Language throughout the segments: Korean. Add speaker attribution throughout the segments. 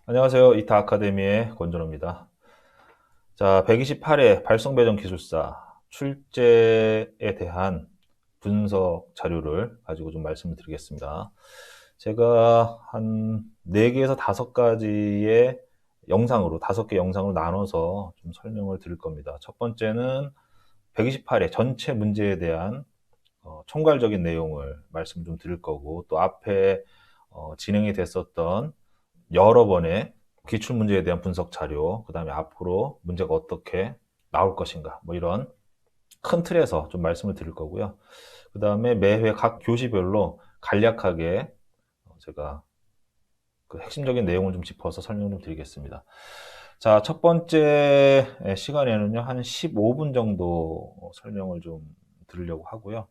Speaker 1: 안녕하세요. 이타 아카데미의 권준호입니다. 자, 128회 발성배정 기술사 출제에 대한 분석 자료를 가지고 좀 말씀을 드리겠습니다. 제가 한 4개에서 5가지의 영상으로, 5개 영상으로 나눠서 좀 설명을 드릴 겁니다. 첫 번째는 128회 전체 문제에 대한 총괄적인 내용을 말씀 좀 드릴 거고, 또 앞에 진행이 됐었던 여러 번의 기출문제에 대한 분석 자료, 그 다음에 앞으로 문제가 어떻게 나올 것인가, 뭐 이런 큰 틀에서 좀 말씀을 드릴 거고요. 그 다음에 매회 각 교시별로 간략하게 제가 그 핵심적인 내용을 좀 짚어서 설명 좀 드리겠습니다. 자, 첫 번째 시간에는요, 한 15분 정도 설명을 좀 드리려고 하고요.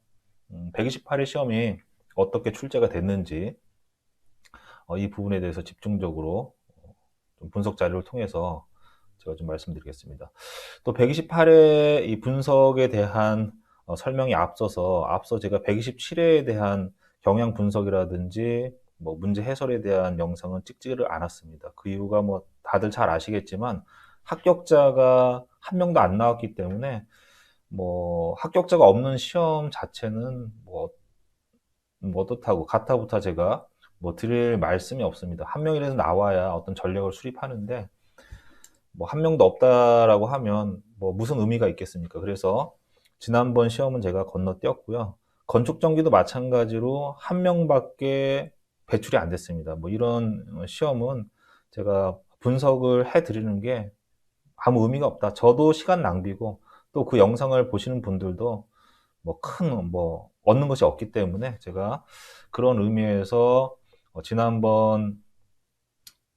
Speaker 1: 128회 시험이 어떻게 출제가 됐는지, 이 부분에 대해서 집중적으로 좀 분석 자료를 통해서 제가 좀 말씀드리겠습니다. 또 128회 이 분석에 대한 설명이 앞서 제가 127회에 대한 경향 분석이라든지 뭐 문제 해설에 대한 영상은 찍지를 않았습니다. 그 이유가 뭐 다들 잘 아시겠지만 합격자가 한 명도 안 나왔기 때문에 뭐 합격자가 없는 시험 자체는 뭐 어떻다고 가타부타 제가 뭐 드릴 말씀이 없습니다. 한 명이라도 나와야 어떤 전략을 수립하는데 뭐 한 명도 없다라고 하면 뭐 무슨 의미가 있겠습니까? 그래서 지난번 시험은 제가 건너뛰었고요. 건축전기도 마찬가지로 한 명밖에 배출이 안 됐습니다. 뭐 이런 시험은 제가 분석을 해드리는 게 아무 의미가 없다. 저도 시간 낭비고 또 그 영상을 보시는 분들도 뭐 큰 뭐 얻는 것이 없기 때문에 제가 그런 의미에서 지난번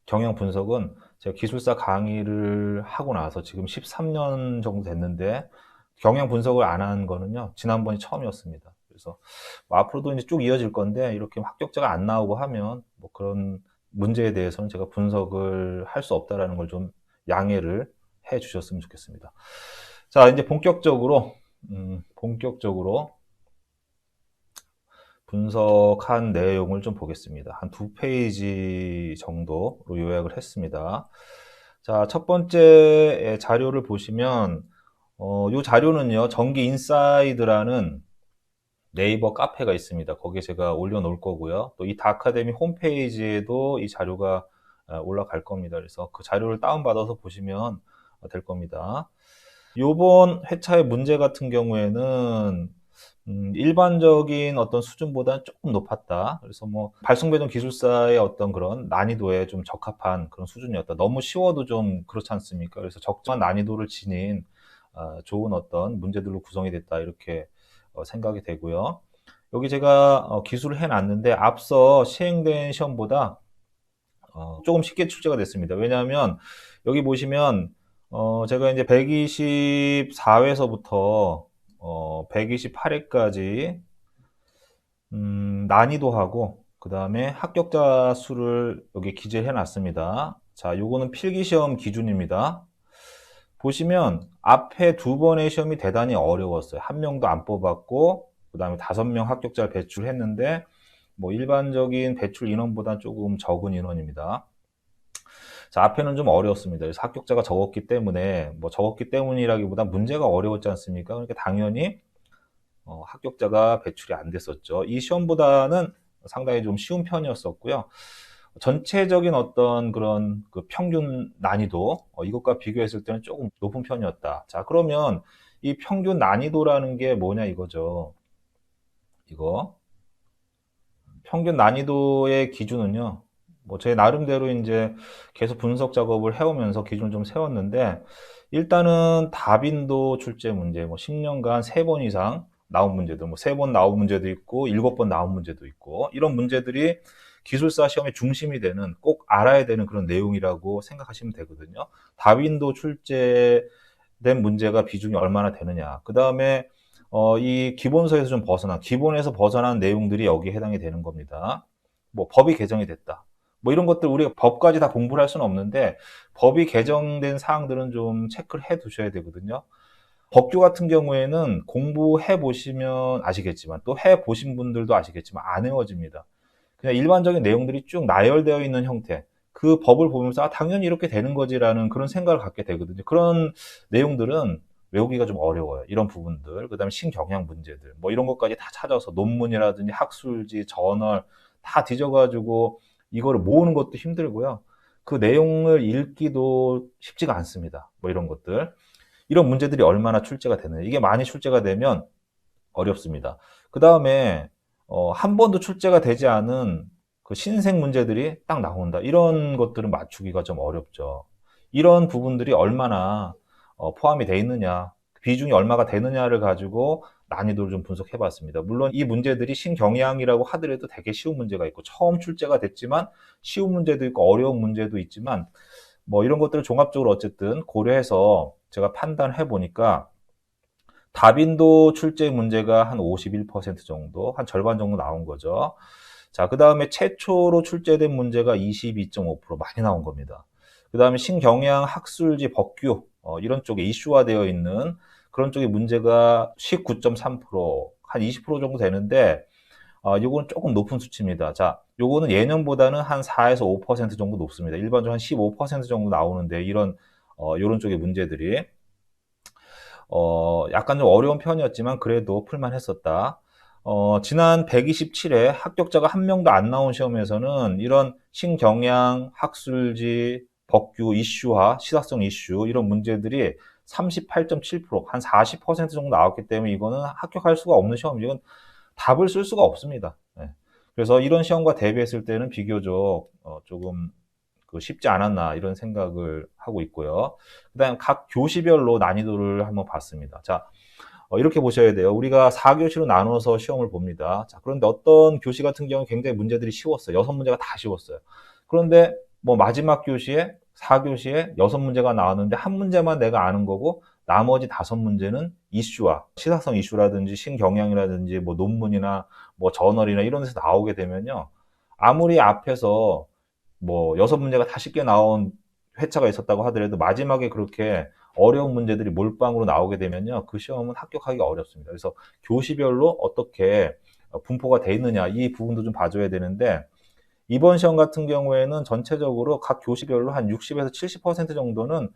Speaker 1: 경영 분석은 제가 기술사 강의를 하고 나서 지금 13년 정도 됐는데 경영 분석을 안 한 거는요, 지난번이 처음이었습니다. 그래서 뭐 앞으로도 이제 쭉 이어질 건데 이렇게 합격자가 안 나오고 하면 뭐 그런 문제에 대해서는 제가 분석을 할 수 없다라는 걸 좀 양해를 해 주셨으면 좋겠습니다. 자, 이제 본격적으로 분석한 내용을 좀 보겠습니다. 한 2페이지 정도로 요약을 했습니다. 자, 첫 번째 자료를 보시면, 이 자료는요, 전기 인사이드라는 네이버 카페가 있습니다. 거기에 제가 올려놓을 거고요. 또 이 다카데미 홈페이지에도 이 자료가 올라갈 겁니다. 그래서 그 자료를 다운받아서 보시면 될 겁니다. 요번 회차의 문제 같은 경우에는 일반적인 어떤 수준보다는 조금 높았다. 그래서 뭐 발송배정 기술사의 어떤 그런 난이도에 좀 적합한 그런 수준이었다. 너무 쉬워도 좀 그렇지 않습니까? 그래서 적정한 난이도를 지닌 좋은 어떤 문제들로 구성이 됐다. 이렇게 생각이 되고요. 여기 제가 기술을 해놨는데 앞서 시행된 시험보다 조금 쉽게 출제가 됐습니다. 왜냐하면 여기 보시면 제가 이제 124회서부터 128회까지 난이도하고 그 다음에 합격자 수를 여기 기재해 놨습니다. 자, 요거는 필기시험 기준입니다. 보시면 앞에 2번의 시험이 대단히 어려웠어요. 한 명도 안 뽑았고 그 다음에 5명 합격자를 배출했는데 뭐 일반적인 배출 인원보다 조금 적은 인원입니다. 자, 앞에는 좀 어려웠습니다. 그래서 합격자가 적었기 때문에, 뭐 적었기 때문이라기보다 문제가 어려웠지 않습니까? 그러니까 당연히 합격자가 배출이 안 됐었죠. 이 시험보다는 상당히 좀 쉬운 편이었었고요. 전체적인 어떤 그런 그 평균 난이도, 이것과 비교했을 때는 조금 높은 편이었다. 자, 그러면 이 평균 난이도라는 게 뭐냐 이거죠. 이거. 평균 난이도의 기준은요, 뭐 제 나름대로 이제 계속 분석 작업을 해오면서 기준을 좀 세웠는데, 일단은 다빈도 출제 문제, 뭐 10년간 3번 이상 나온 문제들, 뭐 3번 나온 문제도 있고, 7번 나온 문제도 있고, 이런 문제들이 기술사 시험의 중심이 되는, 꼭 알아야 되는 그런 내용이라고 생각하시면 되거든요. 다빈도 출제된 문제가 비중이 얼마나 되느냐. 그 다음에 이 기본서에서 좀 기본에서 벗어난 내용들이 여기에 해당이 되는 겁니다. 뭐 법이 개정이 됐다. 뭐 이런 것들 우리가 법까지 다 공부를 할 수는 없는데 법이 개정된 사항들은 좀 체크를 해 두셔야 되거든요. 법규 같은 경우에는 공부해 보시면 아시겠지만 또 해 보신 분들도 아시겠지만 안 외워집니다. 그냥 일반적인 내용들이 쭉 나열되어 있는 형태. 그 법을 보면서 아, 당연히 이렇게 되는 거지라는 그런 생각을 갖게 되거든요. 그런 내용들은 외우기가 좀 어려워요. 이런 부분들, 그다음에 신경향 문제들, 뭐 이런 것까지 다 찾아서 논문이라든지 학술지, 저널 다 뒤져가지고 이거를 모으는 것도 힘들고요. 그 내용을 읽기도 쉽지가 않습니다. 뭐 이런 것들. 이런 문제들이 얼마나 출제가 되느냐. 이게 많이 출제가 되면 어렵습니다. 그 다음에 한 번도 출제가 되지 않은 그 신생 문제들이 딱 나온다. 이런 것들은 맞추기가 좀 어렵죠. 이런 부분들이 얼마나 포함이 되어 있느냐, 비중이 얼마가 되느냐를 가지고 난이도를 좀 분석해 봤습니다. 물론 이 문제들이 신경향이라고 하더라도 되게 쉬운 문제가 있고 처음 출제가 됐지만 쉬운 문제도 있고 어려운 문제도 있지만 뭐 이런 것들을 종합적으로 어쨌든 고려해서 제가 판단해 보니까 다빈도 출제 문제가 한 51% 정도, 한 절반 정도 나온 거죠. 자, 그 다음에 최초로 출제된 문제가 22.5% 많이 나온 겁니다. 그 다음에 신경향, 학술지, 법규, 이런 쪽에 이슈화되어 있는 그런 쪽의 문제가 19.3%, 한 20% 정도 되는데, 요거는 조금 높은 수치입니다. 자, 요거는 예년보다는 한 4에서 5% 정도 높습니다. 일반적으로 한 15% 정도 나오는데, 요런 쪽의 문제들이. 약간 좀 어려운 편이었지만 그래도 풀만 했었다. 지난 127회 합격자가 한 명도 안 나온 시험에서는 이런 신경향, 학술지, 법규, 이슈화, 시사성 이슈 이런 문제들이 38.7%, 한 40% 정도 나왔기 때문에 이거는 합격할 수가 없는 시험이죠. 이건 답을 쓸 수가 없습니다. 네. 그래서 이런 시험과 대비했을 때는 비교적 조금 쉽지 않았나 이런 생각을 하고 있고요. 그다음 각 교시별로 난이도를 한번 봤습니다. 자, 이렇게 보셔야 돼요. 우리가 4교시로 나눠서 시험을 봅니다. 자, 그런데 어떤 교시 같은 경우는 굉장히 문제들이 쉬웠어요. 6문제가 다 쉬웠어요. 그런데 뭐 마지막 교시에 4교시에 6문제가 나왔는데 한 문제만 내가 아는 거고 나머지 5문제는 이슈와 시사성 이슈라든지 신경향이라든지 뭐 논문이나 뭐 저널이나 이런 데서 나오게 되면요. 아무리 앞에서 뭐 6문제가 다 쉽게 나온 회차가 있었다고 하더라도 마지막에 그렇게 어려운 문제들이 몰빵으로 나오게 되면요. 그 시험은 합격하기가 어렵습니다. 그래서 교시별로 어떻게 분포가 돼 있느냐 이 부분도 좀 봐줘야 되는데 이번 시험 같은 경우에는 전체적으로 각 교시별로 한 60에서 70% 정도는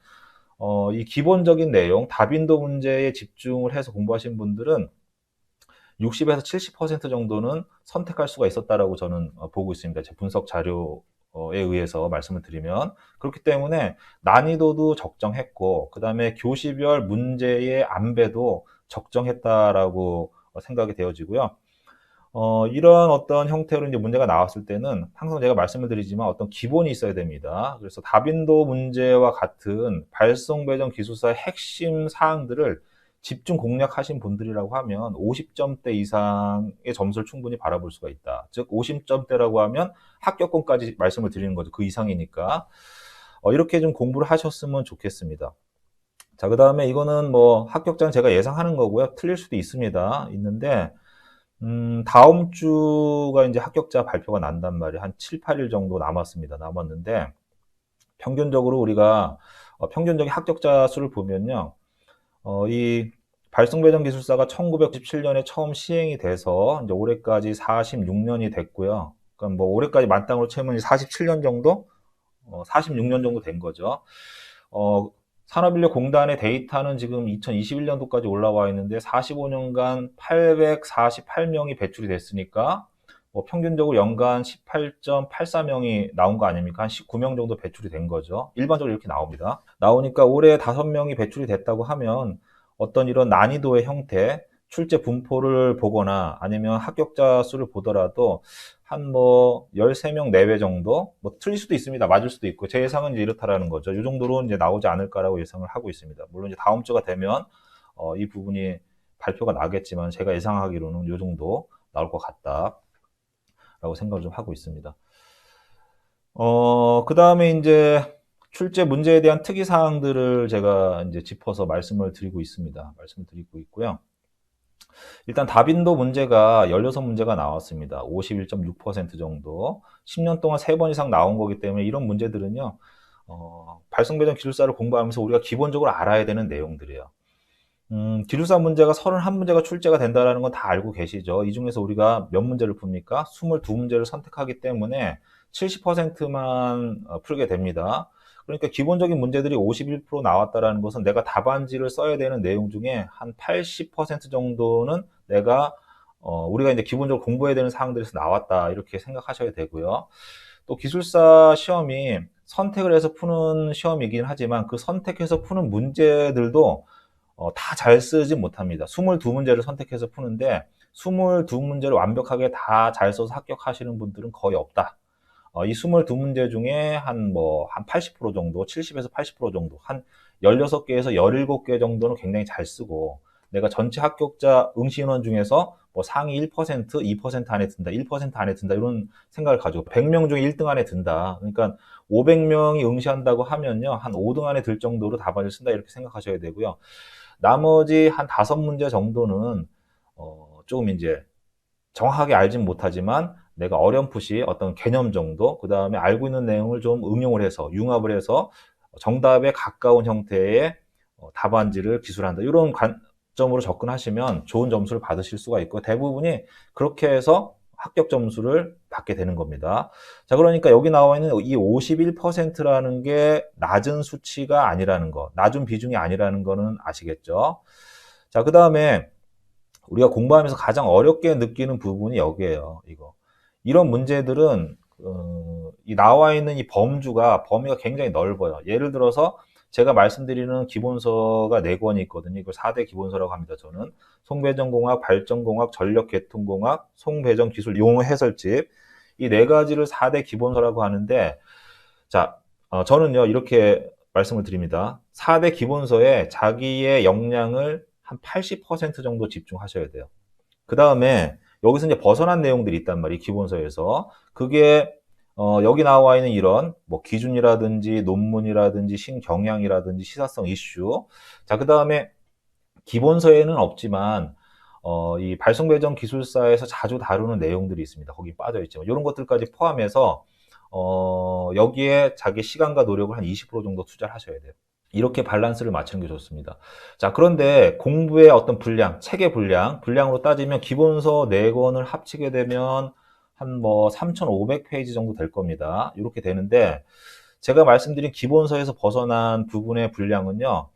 Speaker 1: 이 기본적인 내용, 다빈도 문제에 집중을 해서 공부하신 분들은 60에서 70% 정도는 선택할 수가 있었다라고 저는 보고 있습니다. 제 분석 자료에 의해서 말씀을 드리면 그렇기 때문에 난이도도 적정했고 그 다음에 교시별 문제의 안배도 적정했다라고 생각이 되어지고요. 이런 어떤 형태로 이제 문제가 나왔을 때는 항상 제가 말씀을 드리지만 어떤 기본이 있어야 됩니다. 그래서 다빈도 문제와 같은 발송 배정 기술사의 핵심 사항들을 집중 공략하신 분들이라고 하면 50점대 이상의 점수를 충분히 바라볼 수가 있다. 즉 50점대라고 하면 합격권까지 말씀을 드리는 거죠. 그 이상이니까. 이렇게 좀 공부를 하셨으면 좋겠습니다. 자, 그 다음에 이거는 뭐 합격자는 제가 예상하는 거고요. 틀릴 수도 있는데 다음 주가 이제 합격자 발표가 난단 말이에요. 한 7, 8일 정도 남았는데, 평균적으로 우리가, 평균적인 합격자 수를 보면요, 이 발송배정 기술사가 1997년에 처음 시행이 돼서, 이제 올해까지 46년이 됐고요. 그럼 뭐 올해까지 만땅으로 채우면 47년 정도? 46년 정도 된 거죠. 산업인력공단의 데이터는 지금 2021년도까지 올라와 있는데 45년간 848명이 배출이 됐으니까 뭐 평균적으로 연간 18.84명이 나온 거 아닙니까? 한 19명 정도 배출이 된 거죠. 일반적으로 이렇게 나옵니다. 나오니까 올해 5명이 배출이 됐다고 하면 어떤 이런 난이도의 형태, 출제 분포를 보거나 아니면 합격자 수를 보더라도 한 뭐 13명 내외 정도 뭐 틀릴 수도 있습니다. 맞을 수도 있고 제 예상은 이제 이렇다라는 거죠. 이 정도로 이제 나오지 않을까라고 예상을 하고 있습니다. 물론 이제 다음 주가 되면 이 부분이 발표가 나겠지만 제가 예상하기로는 이 정도 나올 것 같다라고 생각을 좀 하고 있습니다. 그 다음에 이제 출제 문제에 대한 특이 사항들을 제가 이제 짚어서 말씀을 드리고 있고요. 일단 다빈도 문제가 16문제가 나왔습니다. 51.6% 정도. 10년 동안 3번 이상 나온 거기 때문에 이런 문제들은요. 발송배정 기술사를 공부하면서 우리가 기본적으로 알아야 되는 내용들이에요. 기술사 문제가 31문제가 출제가 된다는 건 다 알고 계시죠. 이 중에서 우리가 몇 문제를 풉니까? 22문제를 선택하기 때문에 70%만 풀게 됩니다. 그러니까 기본적인 문제들이 51% 나왔다라는 것은 내가 답안지를 써야 되는 내용 중에 한 80% 정도는 내가 우리가 이제 기본적으로 공부해야 되는 사항들에서 나왔다 이렇게 생각하셔야 되고요. 또 기술사 시험이 선택을 해서 푸는 시험이긴 하지만 그 선택해서 푸는 문제들도 다 잘 쓰진 못합니다. 22문제를 선택해서 푸는데 22문제를 완벽하게 다 잘 써서 합격하시는 분들은 거의 없다. 이 22문제 중에 한 80% 정도, 70에서 80% 정도, 한 16개에서 17개 정도는 굉장히 잘 쓰고, 내가 전체 합격자 응시인원 중에서 뭐 상위 1%, 2% 안에 든다, 1% 안에 든다, 이런 생각을 가지고 100명 중에 1등 안에 든다. 그러니까 500명이 응시한다고 하면요, 한 5등 안에 들 정도로 답안을 쓴다, 이렇게 생각하셔야 되고요. 나머지 한 5문제 정도는, 조금 이제 정확하게 알진 못하지만 내가 어렴풋이 어떤 개념 정도, 그 다음에 알고 있는 내용을 좀 응용을 해서, 융합을 해서 정답에 가까운 형태의 답안지를 기술한다. 이런 관점으로 접근하시면 좋은 점수를 받으실 수가 있고, 대부분이 그렇게 해서 합격 점수를 받게 되는 겁니다. 자, 그러니까 여기 나와 있는 이 51%라는 게 낮은 수치가 아니라는 거, 낮은 비중이 아니라는 거는 아시겠죠? 자, 그 다음에 우리가 공부하면서 가장 어렵게 느끼는 부분이 여기에요. 이런 문제들은 이 나와 있는 이 범위가 굉장히 넓어요. 예를 들어서 제가 말씀드리는 기본서가 4권이 있거든요. 이걸 4대 기본서라고 합니다. 저는 송배전공학, 발전공학, 전력계통공학, 송배전기술 용어 해설집, 이 4가지를 4대 기본서라고 하는데, 자, 저는요 이렇게 말씀을 드립니다. 4대 기본서에 자기의 역량을 한 80% 정도 집중하셔야 돼요. 그 다음에 여기서 이제 벗어난 내용들이 있단 말이에요. 기본서에서. 그게 여기 나와 있는 이런 뭐 기준이라든지 논문이라든지 신경향이라든지 시사성 이슈. 자, 그 다음에 기본서에는 없지만 이 발송배정 기술사에서 자주 다루는 내용들이 있습니다. 거기 빠져 있지만 이런 것들까지 포함해서 여기에 자기 시간과 노력을 한 20% 정도 투자를 하셔야 돼요. 이렇게 밸런스를 맞추는 게 좋습니다. 자, 그런데 공부의 어떤 분량, 책의 분량으로 따지면 기본서 4권을 합치게 되면 한 뭐 3,500페이지 정도 될 겁니다. 이렇게 되는데, 제가 말씀드린 기본서에서 벗어난 부분의 분량은요,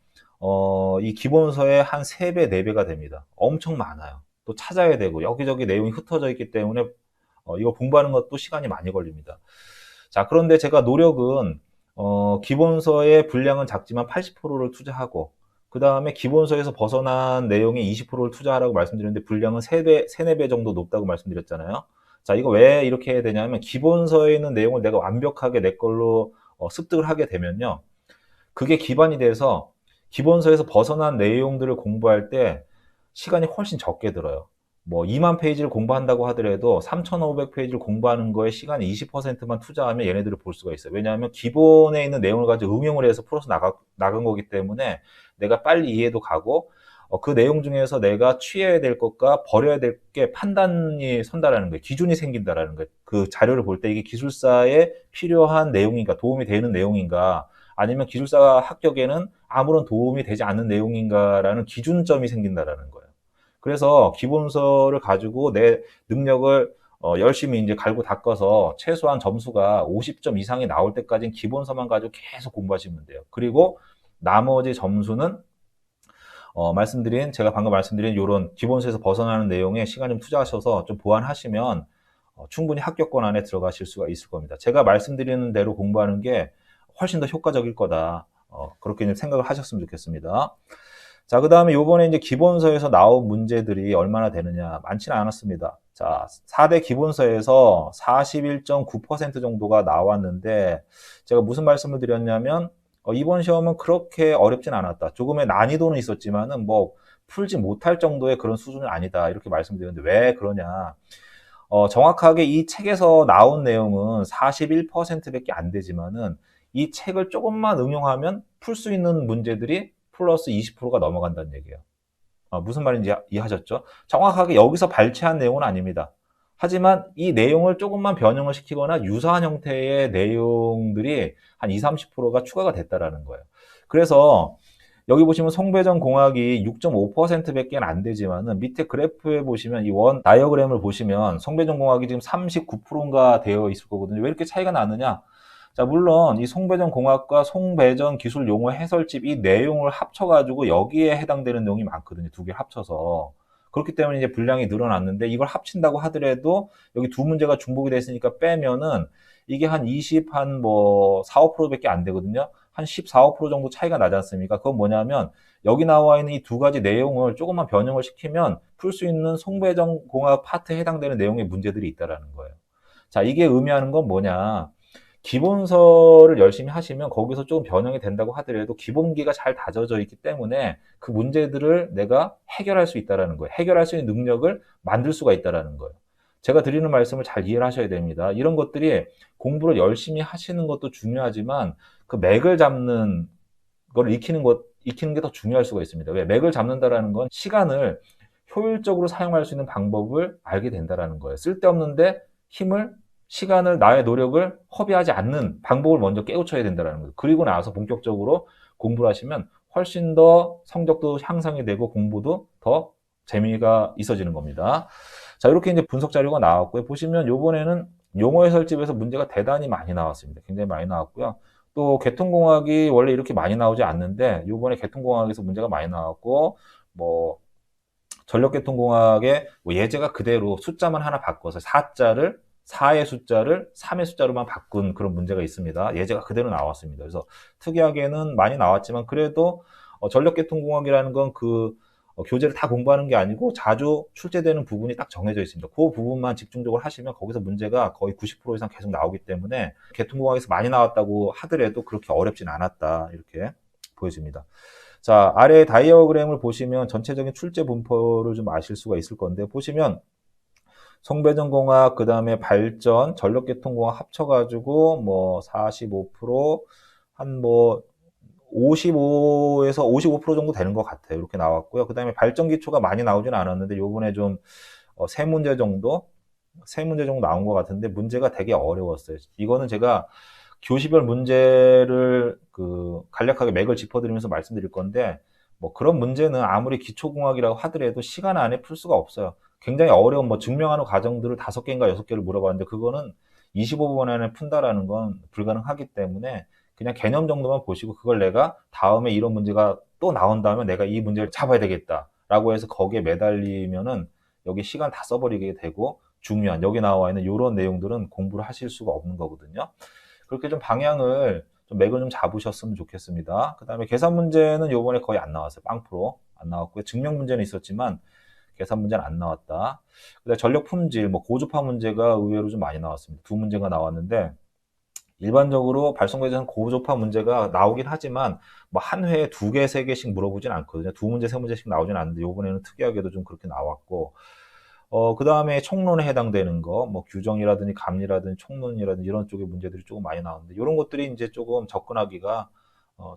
Speaker 1: 이 기본서의 한 3배, 4배가 됩니다. 엄청 많아요. 또 찾아야 되고, 여기저기 내용이 흩어져 있기 때문에, 이거 공부하는 것도 시간이 많이 걸립니다. 자, 그런데 제가 노력은 기본서의 분량은 작지만 80%를 투자하고, 그 다음에 기본서에서 벗어난 내용에 20%를 투자하라고 말씀드렸는데 분량은 3배, 3, 4배 정도 높다고 말씀드렸잖아요. 자, 이거 왜 이렇게 해야 되냐면 기본서에 있는 내용을 내가 완벽하게 내 걸로 습득을 하게 되면요. 그게 기반이 돼서 기본서에서 벗어난 내용들을 공부할 때 시간이 훨씬 적게 들어요. 뭐 2만 페이지를 공부한다고 하더라도 3,500페이지를 공부하는 거에 시간의 20%만 투자하면 얘네들을 볼 수가 있어요. 왜냐하면 기본에 있는 내용을 가지고 응용을 해서 풀어서 나간 거기 때문에 내가 빨리 이해도 가고 그 내용 중에서 내가 취해야 될 것과 버려야 될 게 판단이 선다라는 거예요. 기준이 생긴다라는 거예요. 그 자료를 볼 때 이게 기술사에 필요한 내용인가, 도움이 되는 내용인가, 아니면 기술사 합격에는 아무런 도움이 되지 않는 내용인가라는 기준점이 생긴다라는 거예요. 그래서 기본서를 가지고 내 능력을 열심히 이제 갈고 닦아서 최소한 점수가 50점 이상이 나올 때까지는 기본서만 가지고 계속 공부하시면 돼요. 그리고 나머지 점수는 제가 방금 말씀드린 이런 기본서에서 벗어나는 내용에 시간 좀 투자하셔서 좀 보완하시면 충분히 합격권 안에 들어가실 수가 있을 겁니다. 제가 말씀드리는 대로 공부하는 게 훨씬 더 효과적일 거다. 그렇게 생각을 하셨으면 좋겠습니다. 자, 그 다음에 요번에 이제 기본서에서 나온 문제들이 얼마나 되느냐. 많지는 않았습니다. 자, 4대 기본서에서 41.9% 정도가 나왔는데, 제가 무슨 말씀을 드렸냐면, 이번 시험은 그렇게 어렵진 않았다. 조금의 난이도는 있었지만은 뭐 풀지 못할 정도의 그런 수준은 아니다. 이렇게 말씀드렸는데 왜 그러냐. 정확하게 이 책에서 나온 내용은 41%밖에 안 되지만은 이 책을 조금만 응용하면 풀 수 있는 문제들이 플러스 20%가 넘어간다는 얘기예요. 무슨 말인지 이해하셨죠? 정확하게 여기서 발췌한 내용은 아닙니다. 하지만 이 내용을 조금만 변형을 시키거나 유사한 형태의 내용들이 한 20, 30%가 추가가 됐다라는 거예요. 그래서 여기 보시면 송배전 공학이 6.5%밖에 안 되지만은 밑에 그래프에 보시면 이 원 다이어그램을 보시면 송배전 공학이 지금 39%인가 되어 있을 거거든요. 왜 이렇게 차이가 나느냐? 자, 물론 이 송배전 공학과 송배전 기술 용어 해설집 이 내용을 합쳐가지고 여기에 해당되는 내용이 많거든요. 두 개 합쳐서. 그렇기 때문에 이제 분량이 늘어났는데 이걸 합친다고 하더라도 여기 두 문제가 중복이 됐으니까 빼면은 이게 한 20, 한 뭐 4, 5%밖에 안 되거든요. 한 14, 5% 정도 차이가 나지 않습니까? 그건 뭐냐면 여기 나와 있는 이 두 가지 내용을 조금만 변형을 시키면 풀 수 있는 송배전 공학 파트에 해당되는 내용의 문제들이 있다라는 거예요. 자, 이게 의미하는 건 뭐냐? 기본서를 열심히 하시면 거기서 조금 변형이 된다고 하더라도 기본기가 잘 다져져 있기 때문에 그 문제들을 내가 해결할 수 있다는 거예요. 해결할 수 있는 능력을 만들 수가 있다는 거예요. 제가 드리는 말씀을 잘 이해를 하셔야 됩니다. 이런 것들이 공부를 열심히 하시는 것도 중요하지만 그 맥을 잡는 걸 익히는 게 더 중요할 수가 있습니다. 왜? 맥을 잡는다라는 건 시간을 효율적으로 사용할 수 있는 방법을 알게 된다는 거예요. 쓸데없는데 시간을, 나의 노력을 허비하지 않는 방법을 먼저 깨우쳐야 된다는 거예요. 그리고 나서 본격적으로 공부를 하시면 훨씬 더 성적도 향상이 되고 공부도 더 재미가 있어지는 겁니다. 자, 이렇게 이제 분석 자료가 나왔고요. 보시면 요번에는 용어 해설집에서 문제가 대단히 많이 나왔습니다. 굉장히 많이 나왔고요. 또 개통공학이 원래 이렇게 많이 나오지 않는데 요번에 개통공학에서 문제가 많이 나왔고 뭐 전력계통공학의 뭐 예제가 그대로 숫자만 하나 바꿔서 4의 숫자를 3의 숫자로만 바꾼 그런 문제가 있습니다. 예제가 그대로 나왔습니다. 그래서 특이하게는 많이 나왔지만 그래도 전력계통공학이라는 건 교재를 다 공부하는 게 아니고 자주 출제되는 부분이 딱 정해져 있습니다. 그 부분만 집중적으로 하시면 거기서 문제가 거의 90% 이상 계속 나오기 때문에 계통공학에서 많이 나왔다고 하더라도 그렇게 어렵진 않았다 이렇게 보여집니다. 자, 아래 다이어그램을 보시면 전체적인 출제 분포를 좀 아실 수가 있을 건데 보시면 송배전공학, 그 다음에 발전, 전력계통공학 합쳐가지고 뭐 45%, 한 뭐 55에서 55% 정도 되는 것 같아요. 이렇게 나왔고요. 그 다음에 발전 기초가 많이 나오지는 않았는데 요번에 좀 세 문제 정도 나온 것 같은데 문제가 되게 어려웠어요. 이거는 제가 교시별 문제를 간략하게 맥을 짚어드리면서 말씀드릴 건데 뭐 그런 문제는 아무리 기초공학이라고 하더라도 시간 안에 풀 수가 없어요. 굉장히 어려운 뭐 증명하는 과정들을 5개인가 6개를 물어봤는데 그거는 25분 안에 푼다라는 건 불가능하기 때문에 그냥 개념 정도만 보시고 그걸 내가 다음에 이런 문제가 또 나온다면 내가 이 문제를 잡아야 되겠다라고 해서 거기에 매달리면은 여기 시간 다 써버리게 되고 중요한 여기 나와 있는 이런 내용들은 공부를 하실 수가 없는 거거든요. 그렇게 좀 방향을 좀 맥을 좀 잡으셨으면 좋겠습니다. 그 다음에 계산 문제는 요번에 거의 안 나왔어요. 빵프로 안 나왔고요. 증명 문제는 있었지만 계산 문제는 안 나왔다. 그다음에 전력 품질, 뭐 고주파 문제가 의외로 좀 많이 나왔습니다. 두 문제가 나왔는데 일반적으로 발송배제는 고주파 문제가 나오긴 하지만 뭐 한 회에 2개, 3개씩 물어보진 않거든요. 2문제, 3문제씩 나오진 않는데 요번에는 특이하게도 좀 그렇게 나왔고 그 다음에 총론에 해당되는 거, 뭐 규정이라든지 감리라든지 총론이라든지 이런 쪽의 문제들이 조금 많이 나오는데 이런 것들이 이제 조금 접근하기가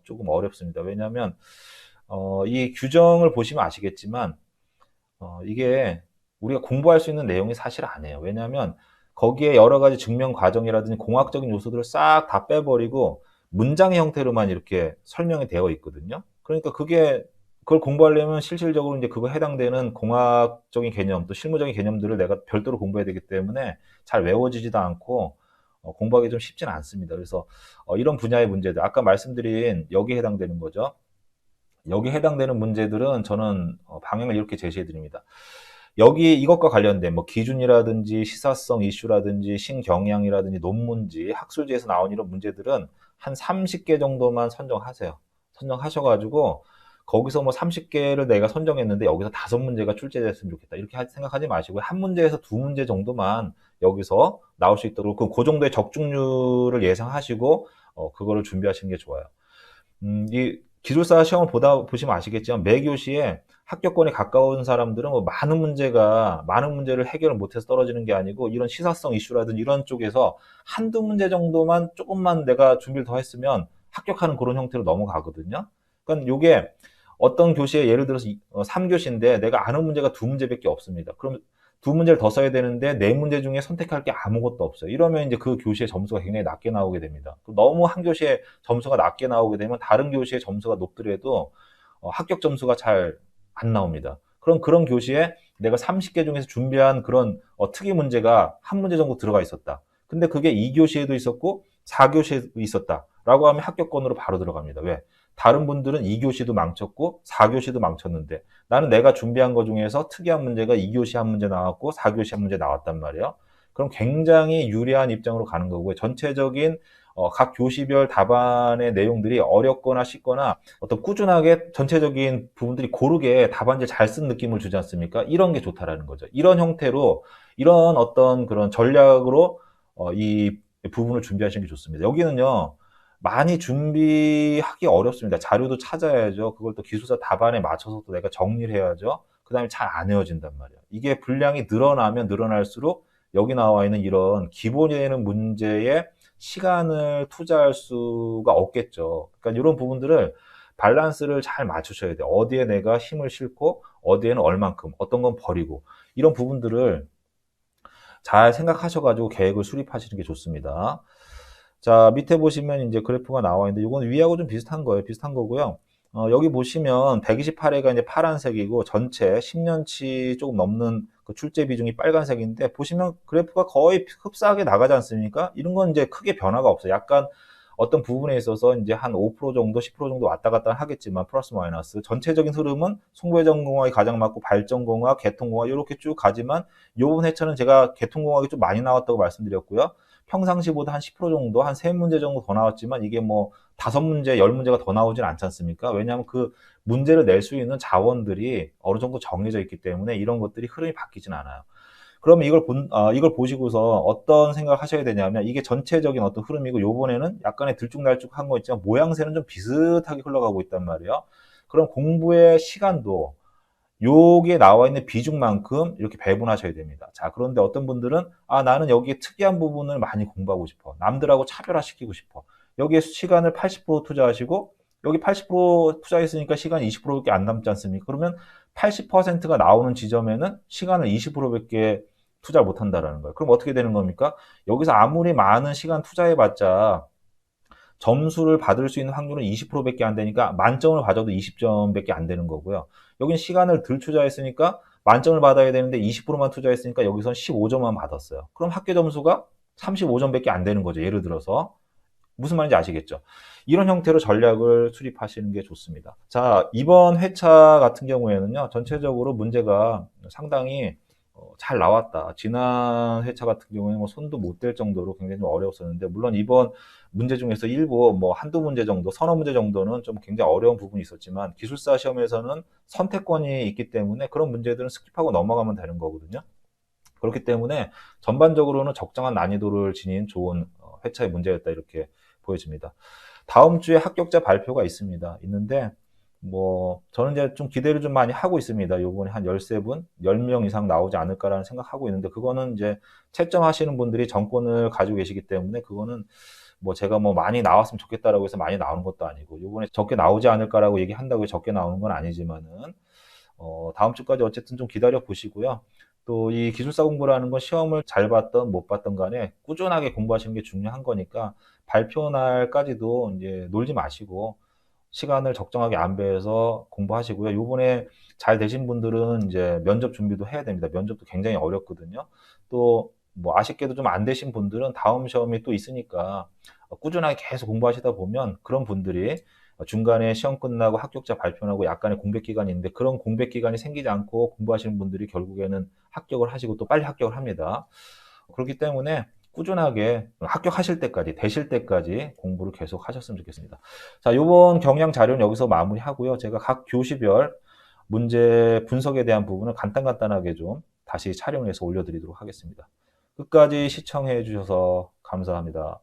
Speaker 1: 조금 어렵습니다. 왜냐하면 이 규정을 보시면 아시겠지만 이게 우리가 공부할 수 있는 내용이 사실 아니에요. 왜냐하면 거기에 여러 가지 증명 과정이라든지 공학적인 요소들을 싹 다 빼버리고 문장의 형태로만 이렇게 설명이 되어 있거든요. 그러니까 그걸 공부하려면 실질적으로 이제 그거 해당되는 공학적인 개념 또 실무적인 개념들을 내가 별도로 공부해야 되기 때문에 잘 외워지지도 않고 공부하기 좀 쉽지는 않습니다. 그래서 이런 분야의 문제들 아까 말씀드린 여기에 해당되는 거죠. 여기 해당되는 문제들은 저는 방향을 이렇게 제시해 드립니다. 여기 이것과 관련된 뭐 기준이라든지 시사성 이슈라든지 신경향이라든지 논문지 학술지에서 나온 이런 문제들은 한 30개 정도만 선정하세요. 선정하셔가지고 거기서 뭐 30개를 내가 선정했는데 여기서 5문제가 출제됐으면 좋겠다. 이렇게 생각하지 마시고 한 문제에서 2문제 정도만 여기서 나올 수 있도록 그 정도의 적중률을 예상하시고 그거를 준비하시는 게 좋아요. 이 기술사 시험을 보시면 아시겠지만 매 교시에 합격권에 가까운 사람들은 뭐 많은 문제를 해결을 못해서 떨어지는 게 아니고 이런 시사성 이슈라든지 이런 쪽에서 한두 문제 정도만 조금만 내가 준비를 더 했으면 합격하는 그런 형태로 넘어가거든요. 그러니까 요게 어떤 교시에 예를 들어서 3교시인데 내가 아는 문제가 2문제밖에 없습니다. 그럼 2문제를 더 써야 되는데 4문제 중에 선택할 게 아무것도 없어요. 이러면 이제 그 교시의 점수가 굉장히 낮게 나오게 됩니다. 너무 한 교시에 점수가 낮게 나오게 되면 다른 교시의 점수가 높더라도 합격 점수가 잘 안 나옵니다. 그럼 그런 교시에 내가 30개 중에서 준비한 그런 특기 문제가 한 문제 정도 들어가 있었다. 근데 그게 2교시에도 있었고 4교시에도 있었다라고 하면 합격권으로 바로 들어갑니다. 왜? 다른 분들은 2교시도 망쳤고 4교시도 망쳤는데 나는 내가 준비한 것 중에서 특이한 문제가 2교시 한 문제 나왔고 4교시 한 문제 나왔단 말이에요. 그럼 굉장히 유리한 입장으로 가는 거고요. 전체적인 각 교시별 답안의 내용들이 어렵거나 쉽거나 어떤 꾸준하게 전체적인 부분들이 고르게 답안지를 잘 쓴 느낌을 주지 않습니까? 이런 게 좋다라는 거죠. 이런 형태로 이런 어떤 그런 전략으로 이 부분을 준비하시는 게 좋습니다. 여기는요. 많이 준비하기 어렵습니다. 자료도 찾아야죠. 그걸 또 기술사 답안에 맞춰서 또 내가 정리를 해야죠. 그 다음에 잘 안 외워진단 말이에요. 이게 분량이 늘어나면 늘어날수록 여기 나와 있는 이런 기본이 되는 문제에 시간을 투자할 수가 없겠죠. 그러니까 이런 부분들을 밸런스를 잘 맞추셔야 돼요. 어디에 내가 힘을 싣고 어디에는 얼만큼, 어떤 건 버리고 이런 부분들을 잘 생각하셔가지고 계획을 수립하시는 게 좋습니다. 자, 밑에 보시면 이제 그래프가 나와 있는데 이건 위하고 좀 비슷한 거예요. 비슷한 거고요. 여기 보시면 128회가 이제 파란색이고 전체 10년치 조금 넘는 그 출제 비중이 빨간색인데 보시면 그래프가 거의 흡사하게 나가지 않습니까? 이런 건 이제 크게 변화가 없어요. 약간 어떤 부분에 있어서 이제 한 5% 정도, 10% 정도 왔다 갔다 하겠지만 플러스 마이너스 전체적인 흐름은 송배전공학이 가장 많고 발전공학, 개통공학 이렇게 쭉 가지만 요번 회차는 제가 개통공학이 좀 많이 나왔다고 말씀드렸고요. 평상시보다 한 10% 정도, 한 3문제 정도 더 나왔지만 이게 뭐 5문제, 10문제가 더 나오진 않지 않습니까? 왜냐하면 그 문제를 낼 수 있는 자원들이 어느 정도 정해져 있기 때문에 이런 것들이 흐름이 바뀌진 않아요. 그러면 이걸 보시고서 어떤 생각을 하셔야 되냐면 이게 전체적인 어떤 흐름이고 요번에는 약간의 들쭉날쭉한 거 있지만 모양새는 좀 비슷하게 흘러가고 있단 말이에요. 그럼 공부의 시간도 여기에 나와 있는 비중만큼 이렇게 배분하셔야 됩니다. 자, 그런데 어떤 분들은 나는 여기에 특이한 부분을 많이 공부하고 싶어. 남들하고 차별화시키고 싶어. 여기에 시간을 80% 투자하시고 여기 80% 투자했으니까 시간이 20%밖에 안 남지 않습니까? 그러면 80%가 나오는 지점에는 시간을 20%밖에 투자 못 한다라는 거예요. 그럼 어떻게 되는 겁니까? 여기서 아무리 많은 시간 투자해봤자 점수를 받을 수 있는 확률은 20%밖에 안 되니까 만점을 받아도 20점밖에 안 되는 거고요. 여긴 시간을 덜 투자했으니까 만점을 받아야 되는데 20%만 투자했으니까 여기선 15점만 받았어요. 그럼 학교 점수가 35점밖에 안 되는 거죠. 예를 들어서. 무슨 말인지 아시겠죠? 이런 형태로 전략을 수립하시는 게 좋습니다. 자, 이번 회차 같은 경우에는요, 전체적으로 문제가 상당히 잘 나왔다. 지난 회차 같은 경우에는 뭐 손도 못 댈 정도로 굉장히 좀 어려웠었는데, 물론 이번 문제 중에서 일부 뭐 한두 문제 정도, 서너 문제 정도는 좀 굉장히 어려운 부분이 있었지만, 기술사 시험에서는 선택권이 있기 때문에 그런 문제들은 스킵하고 넘어가면 되는 거거든요. 그렇기 때문에 전반적으로는 적정한 난이도를 지닌 좋은 회차의 문제였다 이렇게 보여집니다. 다음 주에 합격자 발표가 있는데 뭐 저는 이제 좀 기대를 좀 많이 하고 있습니다. 요번에 한 13분, 10명 이상 나오지 않을까라는 생각하고 있는데 그거는 이제 채점하시는 분들이 정권을 가지고 계시기 때문에 그거는 뭐 제가 뭐 많이 나왔으면 좋겠다라고 해서 많이 나오는 것도 아니고 요번에 적게 나오지 않을까라고 얘기한다고 적게 나오는 건 아니지만은 다음 주까지 어쨌든 좀 기다려 보시고요. 또 이 기술사 공부라는 건 시험을 잘 봤던 못 봤던 간에 꾸준하게 공부하시는 게 중요한 거니까 발표 날까지도 이제 놀지 마시고 시간을 적정하게 안배해서 공부하시고요. 요번에 잘 되신 분들은 이제 면접 준비도 해야 됩니다. 면접도 굉장히 어렵거든요. 또 뭐 아쉽게도 좀 안 되신 분들은 다음 시험이 또 있으니까 꾸준하게 계속 공부하시다 보면 그런 분들이 중간에 시험 끝나고 합격자 발표하고 약간의 공백 기간이 있는데 그런 공백 기간이 생기지 않고 공부하시는 분들이 결국에는 합격을 하시고 또 빨리 합격을 합니다. 그렇기 때문에 꾸준하게 합격하실 때까지, 되실 때까지 공부를 계속 하셨으면 좋겠습니다. 자, 이번 경량 자료는 여기서 마무리하고요. 제가 각 교시별 문제 분석에 대한 부분을 간단하게 좀 다시 촬영해서 올려드리도록 하겠습니다. 끝까지 시청해 주셔서 감사합니다.